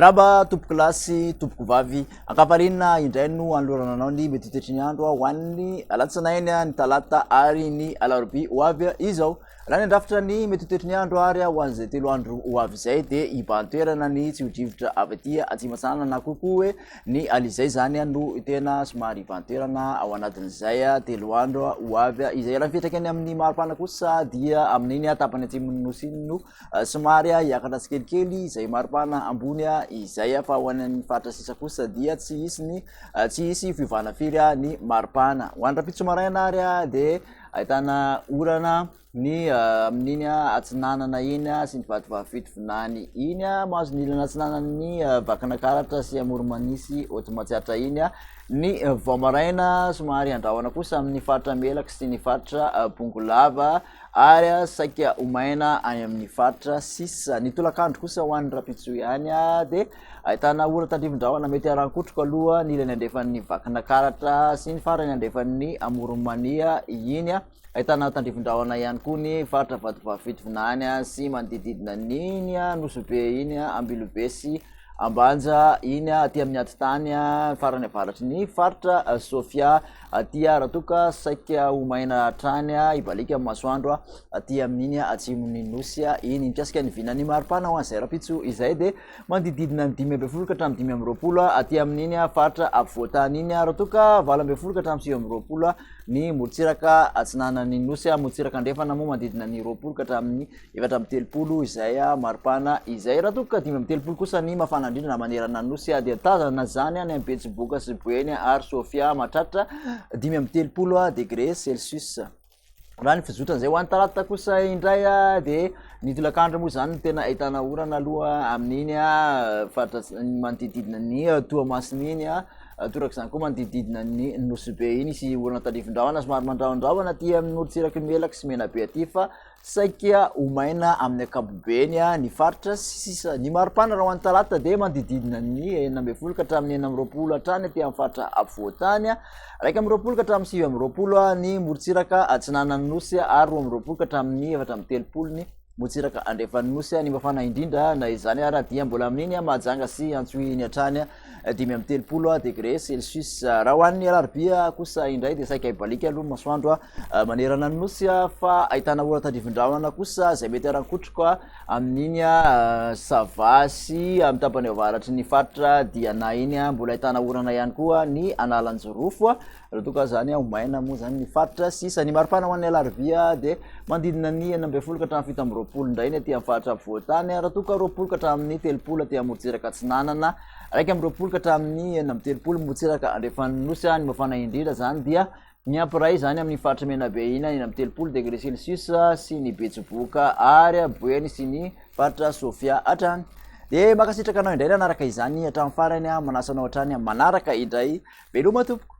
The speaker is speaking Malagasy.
Miaraba tompoko lasy, tompoko vavy, ankaparina indray no anolorana anao ny mety tetry ny andro ho an'ny alatsinainy ny talata ary ny alarobia ho avy izao. Raha ny andrafitra ny mety tetry ny andro ary ho an'izay 3 andro ho avy izay dia ibantoerana ny tsy hodrivotra avy aty Atsimasanana na kokoa hoe ny alizay zany no tena somary ibantoerana ao anatin'izay 3 andro ho avy izay. Raha mipetraka any amin'ny maripana kosa dia amin'iny tapany atsimon'ny nosy iny no somary hiakatra tsikelikely izay maripana ambony izay fa ho an'ny faritra sisa kosa dia tsy hisy fiovana firy ny maripana. Ho an'ny rapitso maraina ary dia ahitana orana ny amin'iny atsinanana iny sy ny vatovafitovonany iny mahazo ny ilana atsinanany vakana karatra sy amoromanisy Otmatsiatra iny ny vaomaraina somary andrahoana kosa amin'ny faritra Melaky sy ny faritra Bongolava ary saika omaina any amin'ny faritra sisa. Ny tolakandro kosa ho an'ny rapitso ihany dia ahitana ora tandrivon-drahona mety arankotroko aloha ny ilany andefan'ny vakana karatra sy ny farany andefan'ny amoromania iny. Ahitana tandrivon-drahona ihany koa ny faritra vatovafitovonany sy manodididina n'iny Nosobe iny Ambilobe sy Ambanja iny aty amin'ny atitany farany avaratry ny faritra Sofia aty raha toka saika omaina hatrany ibalika amin'ny masoandro aty amin'iny atsimon'ny nosy iny mikasika ny vinany maripana ho an'izay rapitso izay dia manodididina ny 5 ka hatramin'ny 5 aty amin'iny faritra afovoantany iny raha toka 4 ka hatramin'ny 9 ny morotsiraka atsinanany nosy morotsiraka andrefana moa manodidina ny 20 ka hatramin'ny 7 izay maripana izay. Raha toka 5 kosa ny mafana indrindra na manerana nosy dia tazana zany any amin'ny Betsiboka sy Boeny ary Sofia mahatratra 5 degré Celsius. Raha ny fizotran'izay ho an'ny talata kosa indray dia ny tolakandro moa zany tena ahitana orana aloha amin'iny faritra manodididina ny Toamasina iny toraka izany koa manodididina ny Nosobe iny sy orana tandrivon-drahona somary mandrahondrahona aty amin'ny orotsiraky Melaky sy Menabe aty fa saika omaina amin'ny ankapobeny ny faritra sisa. Ny maripana raha ho an'ny talata dia manodididina ny 9 ka hatramin'ny 20 hatrany aty amin'ny faritra afovoantany, 20 ka hatramin'ny 20 ny morotsiraka atsinanany nosy ary 20 ka hatramin'ny 30 ny morotsiraka andrefan'ny nosy. Ny mafana indrindra na izany ary dia mbola amin'iny Mahajanga sy Antsohiny hatrany 30 degré Celsius. Raha ho an'ny alarobia kosa indray dia saika ibalika aloha masoandro manerana ny nosy fa ahitana ora tandrivon-drahona kosa izay mety arankotroko amin'iny Savasy amin'ny tapany avaratry ny faritra Diana iny mbola ahitana orana ihany koa ny Analanjorofo raha toka zany omaina moa zany ny faritra sisa. Ny maripana ho an'ny alarobia dia manodidina ny 19 ka hatramin'ny 17 indray ny aty amin'ny faritra afovoantany, raha toka 20 ka hatramin'ny 30 aty amin'ny morotsiraka atsinanana, 20 ka hatramin'ny 30 morotsiraka andrefan'ny nosy. Ny mafana indrindra zany dia ny ampiray zany amin'ny faritra Menabe iny 30 degré Celsius sy ny Betsiboka ary Boeny sy ny faritra Sofia hatrany. Dia makasitraka anao indray nanaraka izany hatramin'ny farany manasanao hatrany manaraka indray veloma tompoko.